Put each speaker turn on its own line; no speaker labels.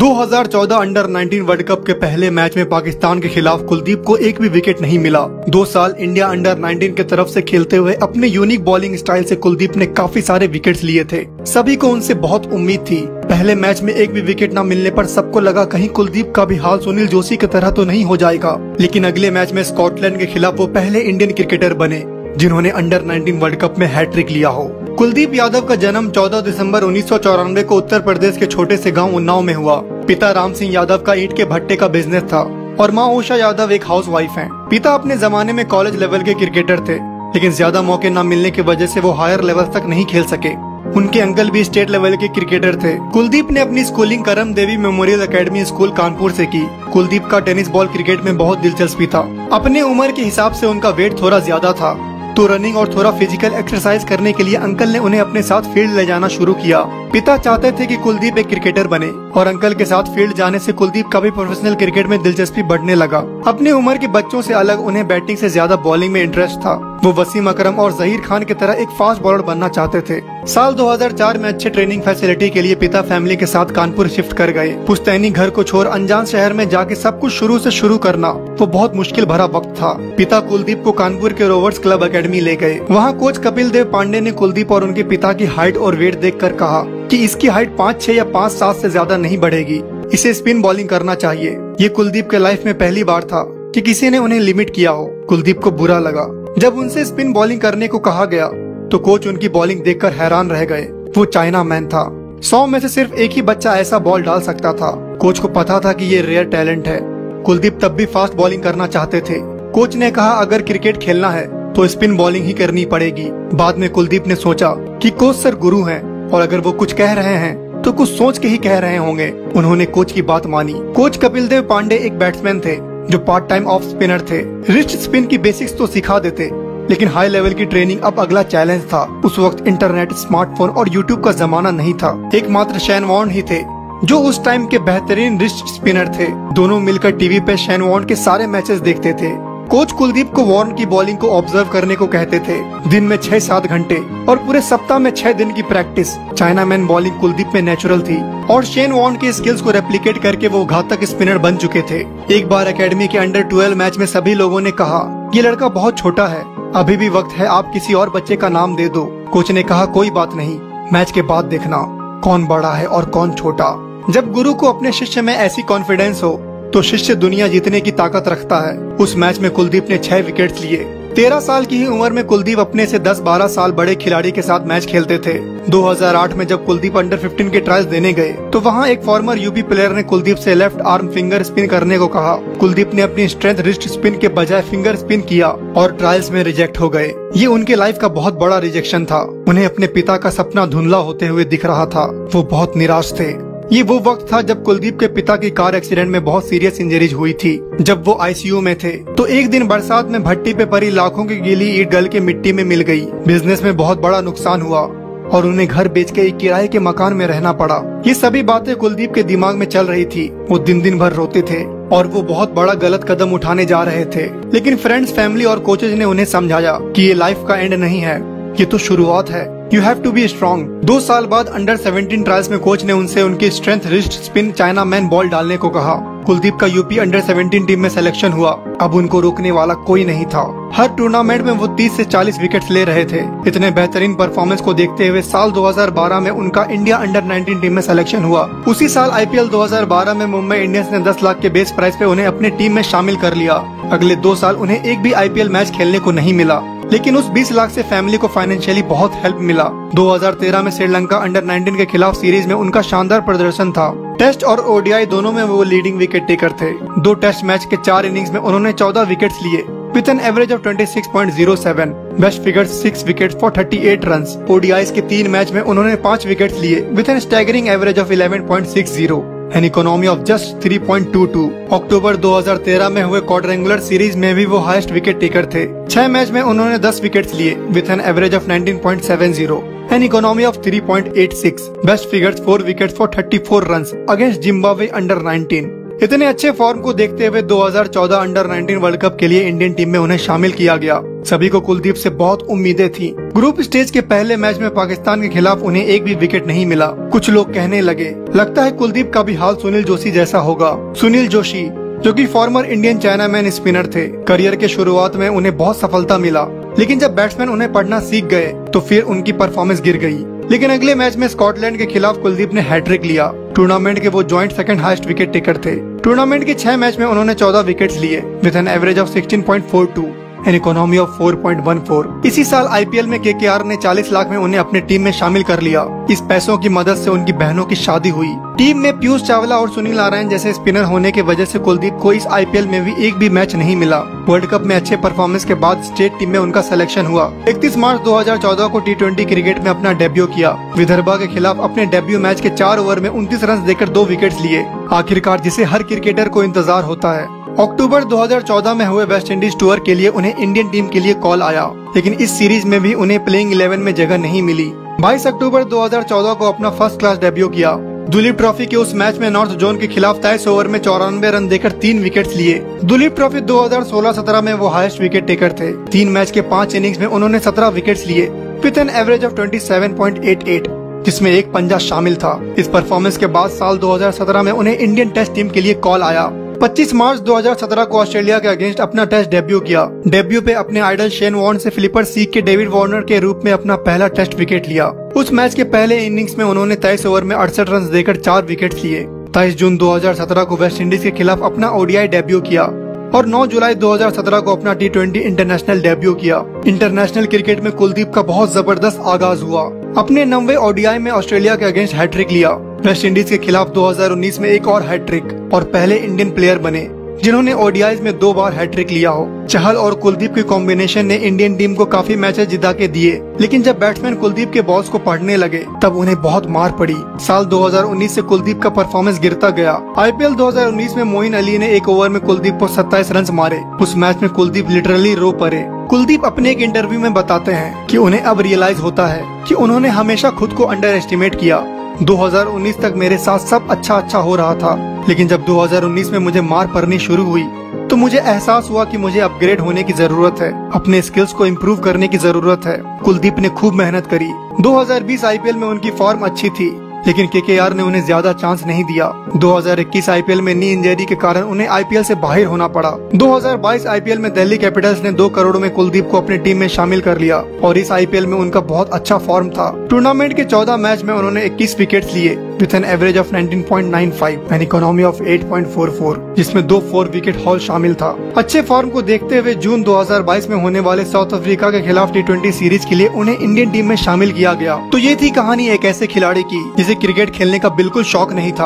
2014 under 19 world cup के पहले match में पाकिस्तान के खिलाफ कुलदीप को एक भी विकेट नहीं मिला। 2 साल इंडिया अंडर 19 की तरफ से खेलते हुए अपने यूनिक बॉलिंग स्टाइल से कुलदीप ने काफी सारे विकेट्स लिए थे। सभी को उनसे बहुत उम्मीद थी। पहले मैच में एक भी विकेट न मिलने पर सबको लगा कहीं कुलदीप का भी हाल सुनील जोशी की तरह तो नहीं हो जाएगा। लेकिन अगले मैच में स्कॉटलैंड के खिलाफ वो पहले इंडियन क्रिकेटर बने जिन्होंने अंडर 19 वर्ल्ड कप में हैट्रिक लिया हो। कुलदीप यादव का जन्म 14 दिसंबर 1994 को उत्तर प्रदेश के छोटे से गांव उन्नाव में हुआ। पिता राम सिंह यादव का ईंट के भट्टे का बिजनेस था और मां उषा यादव एक हाउसवाइफ हैं। पिता अपने जमाने में कॉलेज लेवल के क्रिकेटर थे, लेकिन ज्यादा मौके न मिलने की वजह से वो हायर लेवल तक नहीं खेल सके। उनके अंकल भी स्टेट लेवल के क्रिकेटर थे। कुलदीप ने अपनी स्कूलिंग करम देवी मेमोरियल एकेडमी स्कूल कानपुर से की। कुलदीप का टेनिस बॉल क्रिकेट में बहुत दिलचस्पी था। अपने उम्र के हिसाब से उनका वेट थोड़ा ज्यादा था, तो रनिंग और थोड़ा फिजिकल एक्सरसाइज करने के लिए अंकल ने उन्हें अपने साथ फील्ड ले जाना शुरू किया। पिता चाहते थे कि कुलदीप एक क्रिकेटर बने और अंकल के साथ फील्ड जाने से कुलदीप का भी प्रोफेशनल क्रिकेट में दिलचस्पी बढ़ने लगा। अपनी उम्र के बच्चों से अलग उन्हें बैटिंग से ज्यादा बॉलिंग में इंटरेस्ट था। वो वसीम अकरम और जहीर खान की तरह एक फास्ट बॉलर बनना चाहते थे। साल 2004 में अच्छे ट्रेनिंग फैसिलिटी के लिए पिता फैमिली के साथ कानपुर शिफ्ट कर गए। पुश्तैनी घर को छोड़ अनजान शहर में जाके सब कुछ शुरू से शुरू करना वो बहुत मुश्किल भरा वक्त था। पिता कुलदीप को कानपुर के रोवर्स क्लब एकेडमी ले गए। वहाँ कोच कपिल देव पांडे ने कुलदीप और उनके पिता की हाइट और वेट देखकर कहा कि इसकी हाइट 5'6" या 5'7" से ज्यादा नहीं बढ़ेगी, इसे स्पिन बॉलिंग करना चाहिए। ये कुलदीप के लाइफ में पहली बार था कि किसी ने उन्हें लिमिट किया हो। कुलदीप को बुरा लगा जब उनसे स्पिन बॉलिंग करने को कहा गया, तो कोच उनकी बॉलिंग देखकर हैरान रह गए। वो चाइना मैन था। 100 में से सिर्फ एक ही बच्चा ऐसा बॉल डाल सकता था। कोच को पता था कि ये रेयर टैलेंट है। कुलदीप तब भी फास्ट बॉलिंग करना चाहते थे। कोच ने कहा अगर क्रिकेट खेलना है तो स्पिन बॉलिंग ही करनी पड़ेगी। बाद में कुलदीप ने सोचा कि कोच सर गुरु हैं और अगर वो कुछ कह रहे हैं तो कुछ सोच के ही कह रहे होंगे। उन्होंने कोच की बात मानी। कोच कपिल देव पांडे एक बैट्समैन थे जो पार्ट टाइम ऑफ स्पिनर थे। रिस्ट स्पिन की बेसिक्स तो सिखा देते, लेकिन हाई लेवल की ट्रेनिंग अब अगला चैलेंज था। उस वक्त इंटरनेट, स्मार्टफोन और यूट्यूब का जमाना नहीं था। एकमात्र शेन वॉर्न ही थे जो उस टाइम के बेहतरीन रिस्ट स्पिनर थे। दोनों मिलकर टीवी पे शेन वॉर्न के सारे मैचेस देखते थे। कोच कुलदीप को वॉर्न की बॉलिंग को ऑब्जर्व करने को कहते थे। दिन में 6-7 घंटे और पूरे सप्ताह में 6 दिन की practice. China man bowling Kuldeep में नेचुरल थी और शेन वॉर्न के स्किल्स को रेप्लिकेट करके वो घातक स्पिनर बन चुके थे। एक बार एकेडमी के अंडर 12 मैच में सभी लोगों ने कहा ये लड़का बहुत छोटा है, अभी भी वक्त है, आप किसी और बच्चे का नाम दे दो। कोच ने कहा कोई बात नहीं, मैच के बाद देखना कौन बड़ा है और कौन छोटा। जब गुरु को अपने शिष्य में ऐसी कॉन्फिडेंस हो तो शिष्य दुनिया जीतने की ताकत रखता है। उस मैच में कुलदीप ने 6 विकेट्स लिए। 13 साल की ही उम्र में कुलदीप अपने से 10-12 साल बड़े खिलाड़ी के साथ मैच खेलते थे। 2008 में जब कुलदीप अंडर 15 के ट्रायल्स देने गए तो वहाँ एक फॉर्मर यूपी प्लेयर ने कुलदीप से लेफ्ट आर्म फिंगर स्पिन करने को कहा। कुलदीप ने अपनी स्ट्रेंथ रिस्ट स्पिन के बजाय फिंगर स्पिन किया और ट्रायल्स में रिजेक्ट हो गए। ये उनके लाइफ का बहुत बड़ा रिजेक्शन था। उन्हें अपने पिता का सपना धुंधला होते हुए दिख रहा था। वो बहुत निराश थे। ये वो वक्त था जब कुलदीप के पिता की कार एक्सीडेंट में बहुत सीरियस इंजरीज हुई थी। जब वो आईसीयू में थे तो एक दिन बरसात में भट्टी पे पड़ी लाखों की गीली ईंट गल के मिट्टी में मिल गई। बिजनेस में बहुत बड़ा नुकसान हुआ और उन्हें घर बेच के एक किराए के मकान में रहना पड़ा। ये सभी बातें कुलदीप के दिमाग में चल रही थी। वो दिन भर रोते थे और वो बहुत बड़ा गलत कदम उठाने जा रहे थे। लेकिन फ्रेंड्स, फैमिली और कोचेज ने उन्हें समझाया कि ये लाइफ का एंड नहीं है, ये तो शुरुआत है। You have to be strong. 2 साल बाद अंडर 17 ट्रायल्स में कोच ने उनसे उनकी strength wrist spin China man ball डालने को कहा। कुलदीप का यूपी अंडर 17 टीम में सिलेक्शन हुआ। अब उनको रोकने वाला कोई नहीं था। हर टूर्नामेंट में वो 30 से 40 विकेट्स ले रहे थे। इतने बेहतरीन परफॉर्मेंस को देखते हुए साल 2012 में उनका इंडिया अंडर 19 टीम में सिलेक्शन हुआ। उसी साल आईपीएल 2012 में मुंबई इंडियंस ने 10 लाख के बेस प्राइस पे उन्हें अपने टीम में शामिल कर लिया। अगले 2 साल उन्हें एक भी आईपीएल मैच खेलने को नहीं मिला, लेकिन उस 20 लाख से फैमिली को फाइनेंशियली बहुत हेल्प मिला। 2013 में श्रीलंका अंडर 19 के खिलाफ सीरीज में उनका शानदार प्रदर्शन था। टेस्ट और ओडीआई दोनों में वो लीडिंग विकेट टेकर थे। 2 टेस्ट मैच के 4 इनिंग्स में उन्होंने 14 विकेट्स लिए with an average of 26.07। Best figure 6 wicket for 38 runs. ODIs के 3 मैच में उन्होंने 5 विकेट्स लिए with an staggering average of 11.60 an economy of just 3.22। अक्टूबर 2013 में हुए क्वाड्रेंगुलर सीरीज में भी वो हाईएस्ट विकेट टेकर थे। 6 मैच में उन्होंने 10 विकेट्स लिए with an average of 19.70 N economy of 3.86। Best figures 4 wickets for 34 runs against Zimbabwe under 19। इतने अच्छे फॉर्म को देखते हुए 2014 अंडर 19 वर्ल्ड कप के लिए इंडियन टीम में उन्हें शामिल किया गया। सभी को कुलदीप से बहुत उम्मीदें थी। ग्रुप स्टेज के पहले मैच में पाकिस्तान के खिलाफ उन्हें एक भी विकेट नहीं मिला। कुछ लोग कहने लगे, लगता है कुलदीप का भी हाल सुनील जोशी जैसा होगा। सुनील जोशी जो कि फॉर्मर इंडियन चाइनामैन स्पिनर थे, करियर के शुरुआत में उन्हें बहुत सफलता मिला, लेकिन जब बैट्समैन उन्हें पढ़ना सीख गए तो फिर उनकी परफॉर्मेंस गिर गई। लेकिन अगले मैच में स्कॉटलैंड के खिलाफ कुलदीप ने हैट्रिक लिया। टूर्नामेंट के वो joint second highest wicket taker थे। टूर्नामेंट के 6 मैच में उन्होंने 14 विकेट्स लिए with an average of 16.42 N economy of 4.14। इसी साल आईपीएल में केकेआर ने 40 लाख में उन्हें अपने टीम में शामिल कर लिया। इस पैसों की मदद से उनकी बहनों की शादी हुई। टीम में पीयूष चावला और सुनील नारायण जैसे स्पिनर होने की वजह से कुलदीप को इस आईपीएल में भी एक भी मैच नहीं मिला। वर्ल्ड कप में अच्छे परफॉर्मेंस के बाद स्टेट टीम में उनका सिलेक्शन हुआ। 31 मार्च 2014 को T20 क्रिकेट में अपना डेब्यू किया। विदर्भा के खिलाफ अपने डेब्यू मैच के 4 ओवर में 29 रन देकर 2 विकेट लिए। आखिरकार जिसे हर क्रिकेटर को इंतजार होता है। अक्टूबर 2014 में हुए वेस्ट इंडीज टूर के लिए उन्हें इंडियन टीम के लिए कॉल आया, लेकिन इस सीरीज में भी उन्हें प्लेइंग 11 में जगह नहीं मिली। 22 अक्टूबर 2014 को अपना फर्स्ट क्लास डेब्यू किया। दुलीप ट्रॉफी के उस मैच में नॉर्थ जोन के खिलाफ 23 ओवर में 94 रन देकर 3 विकेट्स लिए। दुलीप ट्रॉफी 2016-17 में वो हाईएस्ट विकेट टेकर थे। 3 मैच के 5 इनिंग्स में उन्होंने 17 विकेट्स लिए विद एन एवरेज ऑफ 27.88, जिसमें एक पंजा शामिल था। इस परफॉर्मेंस के बाद साल 2017 में उन्हें इंडियन टेस्ट टीम के लिए कॉल आया। 25 मार्च 2017 को ऑस्ट्रेलिया के अगेंस्ट अपना टेस्ट डेब्यू किया। डेब्यू पे अपने आइडल शेन वॉर्न से फ्लिपर सीख के डेविड वार्नर के रूप में अपना पहला टेस्ट विकेट लिया। उस मैच के पहले इनिंग्स में उन्होंने 23 ओवर में 68 रन देकर 4 विकेट लिए। 23 जून 2017 को वेस्ट इंडीज के खिलाफ अपना ओडीआई डेब्यू किया और 9 जुलाई 2017 को अपना T20 इंटरनेशनल डेब्यू किया। इंटरनेशनल क्रिकेट में कुलदीप का बहुत जबरदस्त आगाज हुआ। अपने 90वें ओडीआई में ऑस्ट्रेलिया के अगेंस्ट हैट्रिक लिया। वेस्ट इंडीज के खिलाफ 2019 में एक और हैट्रिक और पहले इंडियन प्लेयर बने जिन्होंने ओडीआईज में 2 बार हैट्रिक लिया हो। चहल और कुलदीप के कॉम्बिनेशन ने इंडियन टीम को काफी मैचेस जिता के दिए, लेकिन जब बैट्समैन कुलदीप के बॉल्स को पढ़ने लगे तब उन्हें बहुत मार पड़ी। साल 2019 से कुलदीप का परफॉर्मेंस गिरता गया। आईपीएल 2019 में मोइन अली ने एक ओवर में कुलदीप को 27 रन मारे। उस मैच में कुलदीप लिटरली रो पड़े। कुलदीप अपने एक इंटरव्यू में बताते हैं कि उन्हें अब रियलाइज होता है कि उन्होंने हमेशा खुद को अंडर एस्टिमेट किया। 2019 तक मेरे साथ सब अच्छा हो रहा था, लेकिन जब 2019 में मुझे मार पड़नी शुरू हुई तो मुझे एहसास हुआ कि मुझे अपग्रेड होने की जरूरत है, अपने स्किल्स को इम्प्रूव करने की जरूरत है। कुलदीप ने खूब मेहनत करी। 2020 आईपीएल में उनकी फॉर्म अच्छी थी, लेकिन केकेआर ने उन्हें ज्यादा चांस नहीं दिया। 2021 आईपीएल में नी इंजरी के कारण उन्हें आईपीएल से बाहर होना पड़ा। 2022 आईपीएल में दिल्ली कैपिटल्स ने 2 करोड़ में कुलदीप को अपनी टीम में शामिल कर लिया और इस आईपीएल में उनका बहुत अच्छा फॉर्म था। टूर्नामेंट के 14 मैच में उन्होंने 21 विकेट्स लिए with an average of 19.95 N economy of 8.44, जिसमें 2 4 विकेट हॉल शामिल था। अच्छे फॉर्म को देखते हुए जून 2022 में होने वाले साउथ अफ्रीका के खिलाफ T20 सीरीज के लिए उन्हें इंडियन टीम में शामिल किया गया। तो ये थी कहानी एक ऐसे खिलाड़ी की जिसे क्रिकेट खेलने का बिल्कुल शौक नहीं था।